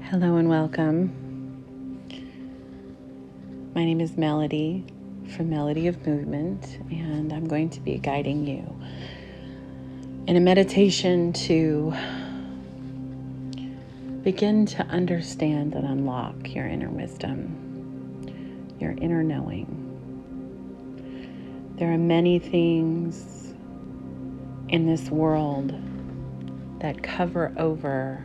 Hello and welcome. My name is Melody from Melody of Movement, and I'm going to be guiding you in a meditation to begin to understand and unlock your inner wisdom, your inner knowing. There are many things in this world that cover over,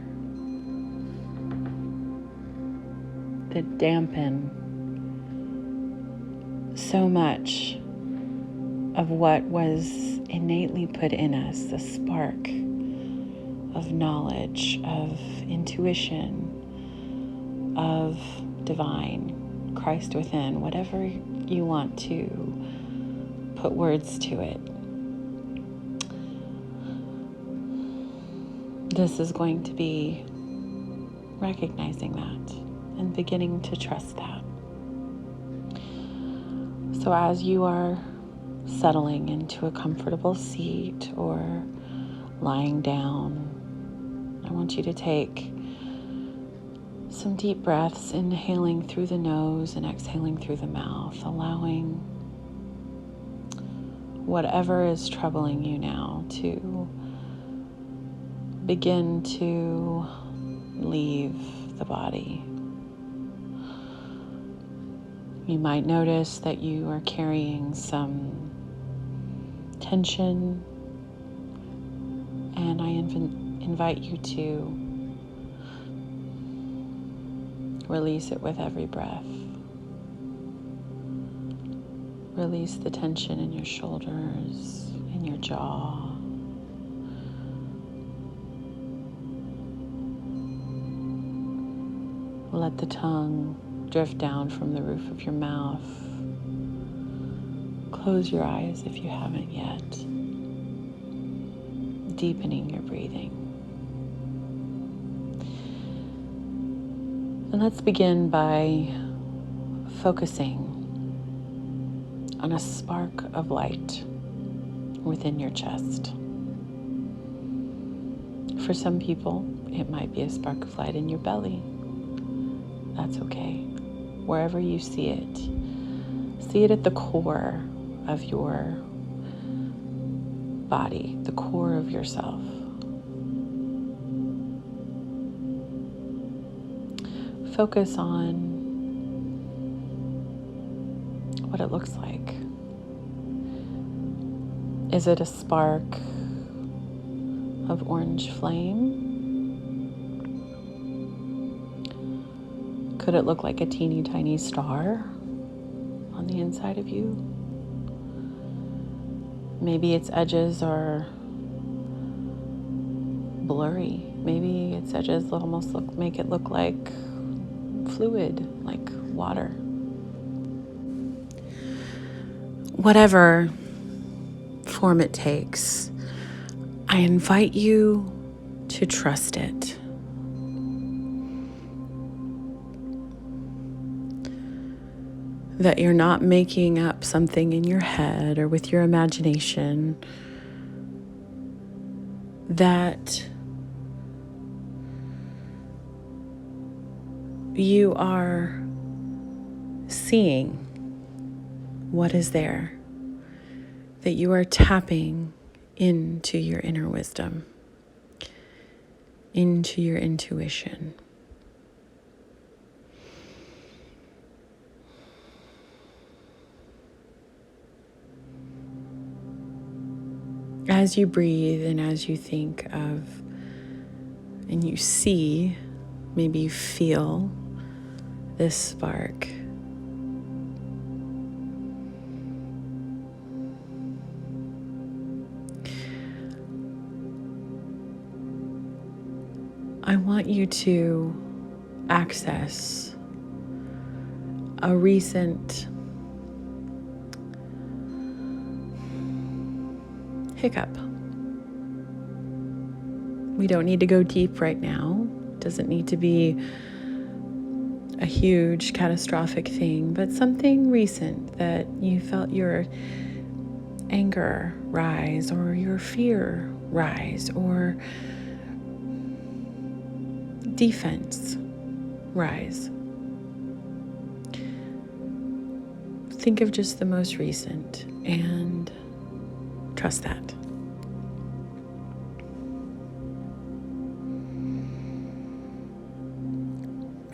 that dampen so much of what was innately put in us, the spark of knowledge, of intuition, of divine, Christ within, whatever you want to put words to it. This is going to be recognizing that and beginning to trust that. So as you are settling into a comfortable seat or lying down, I want you to take some deep breaths, inhaling through the nose and exhaling through the mouth, allowing whatever is troubling you now to begin to leave the body. You might notice that you are carrying some tension, and I invite you to release it with every breath. Release the tension in your shoulders, in your jaw. Let the tongue drift down from the roof of your mouth. Close your eyes if you haven't yet. Deepening your breathing. And let's begin by focusing on a spark of light within your chest. For some people, it might be a spark of light in your belly. That's okay. Wherever you see it at the core of your body, the core of yourself. Focus on what it looks like. Is it a spark of orange flame? Could it look like a teeny tiny star on the inside of you? Maybe its edges are blurry. Maybe its edges almost make it look like fluid, like water. Whatever form it takes, I invite you to trust it. That you're not making up something in your head or with your imagination, that you are seeing what is there, that you are tapping into your inner wisdom, into your intuition. As you breathe and as you think of and you see, maybe you feel this spark. I want you to access a recent hiccup. We don't need to go deep right now. It doesn't need to be a huge catastrophic thing, but something recent that you felt your anger rise or your fear rise or defense rise. Think of just the most recent and trust that.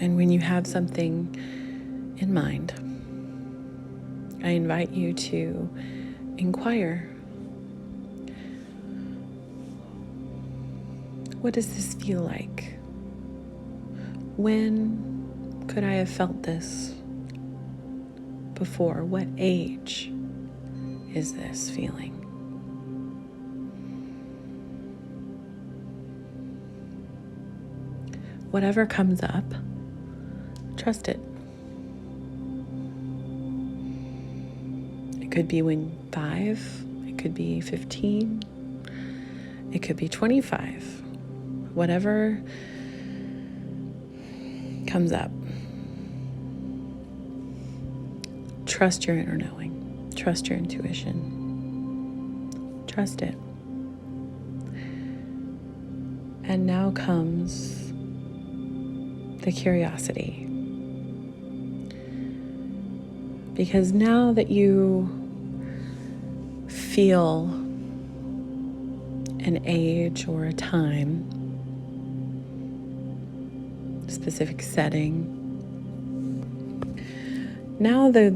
And when you have something in mind, I invite you to inquire, what does this feel like? When could I have felt this before? What age is this feeling? Whatever comes up, trust it. It could be when 5, it could be 15, it could be 25. Whatever comes up, trust your inner knowing, trust your intuition, trust it. And now comes the curiosity. Because now that you feel an age or a time, specific setting, now the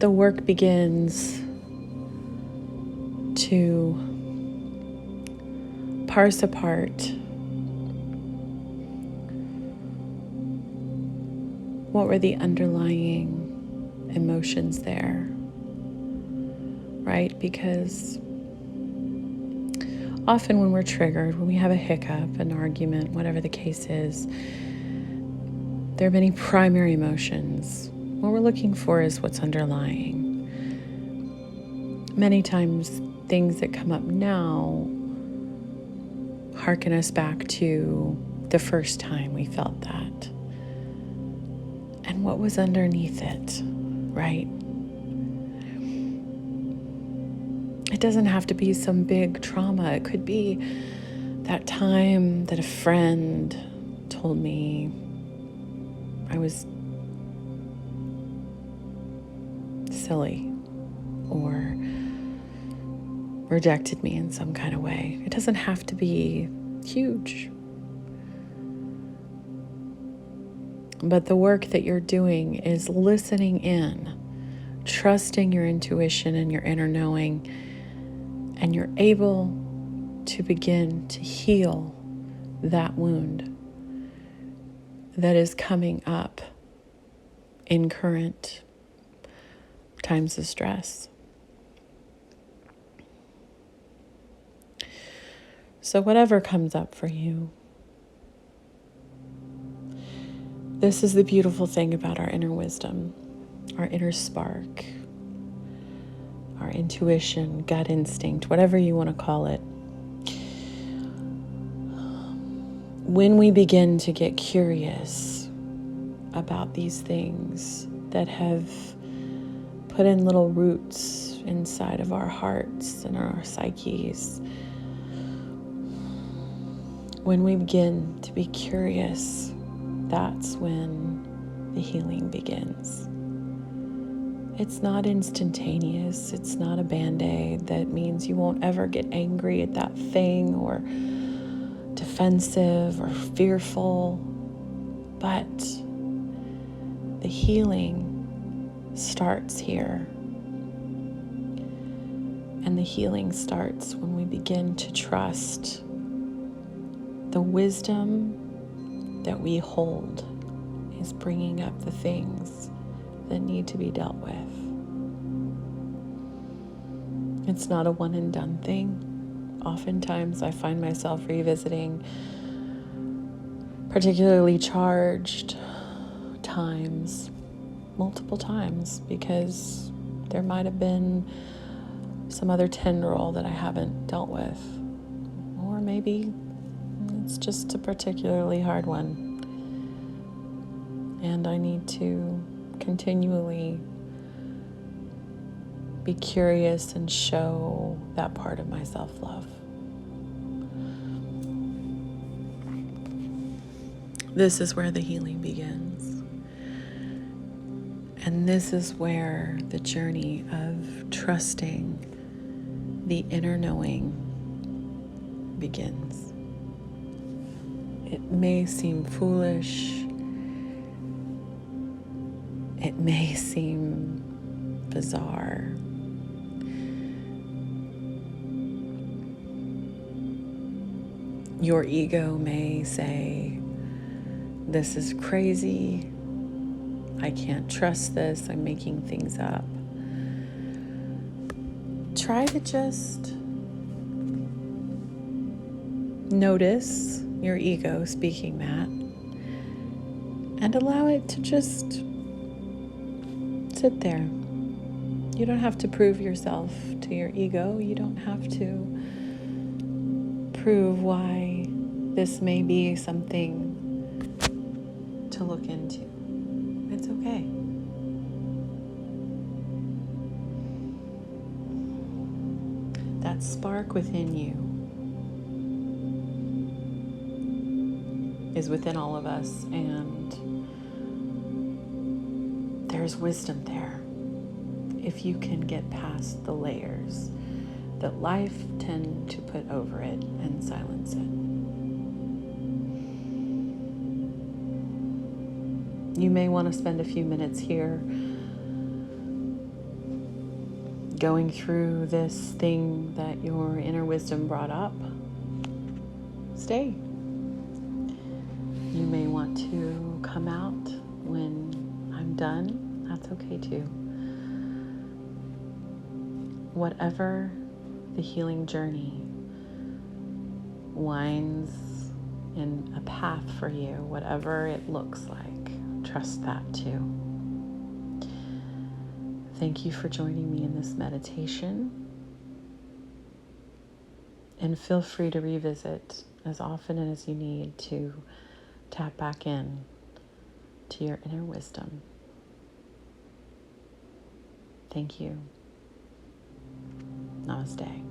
work begins to parse apart what were the underlying emotions there, right? Because often when we're triggered, when we have a hiccup, an argument, whatever the case is, there are many primary emotions. What we're looking for is what's underlying. Many times, things that come up now harken us back to the first time we felt that. And what was underneath it, right? It doesn't have to be some big trauma. It could be that time that a friend told me I was silly or rejected me in some kind of way. It doesn't have to be huge. But the work that you're doing is listening in, trusting your intuition and your inner knowing, and you're able to begin to heal that wound that is coming up in current times of stress. So whatever comes up for you, this is the beautiful thing about our inner wisdom, our inner spark, our intuition, gut instinct, whatever you want to call it. When we begin to get curious about these things that have put in little roots inside of our hearts and our psyches, when we begin to be curious, that's when the healing begins. It's not instantaneous. It's not a Band-Aid that means you won't ever get angry at that thing or defensive or fearful. But the healing starts here. And the healing starts when we begin to trust the wisdom that we hold is bringing up the things that need to be dealt with. It's not a one and done thing. Oftentimes I find myself revisiting particularly charged times, multiple times, because there might have been some other tendril that I haven't dealt with. Or maybe it's just a particularly hard one. And I need to continually be curious and show that part of my self-love. This is where the healing begins. And this is where the journey of trusting the inner knowing begins. It may seem foolish. It may seem bizarre. Your ego may say, this is crazy. I can't trust this. I'm making things up. Try to just notice your ego speaking that and allow it to just sit there. You don't have to prove yourself to your ego. You don't have to prove why this may be something to look into. It's okay. That spark within you is within all of us, and there's wisdom there if you can get past the layers that life tend to put over it and silence it. You may want to spend a few minutes here going through this thing that your inner wisdom brought up. Stay. You may want to come out when I'm done. That's okay too. Whatever the healing journey winds in a path for you, whatever it looks like, trust that too. Thank you for joining me in this meditation. And feel free to revisit as often as you need to tap back in to your inner wisdom. Thank you. Namaste.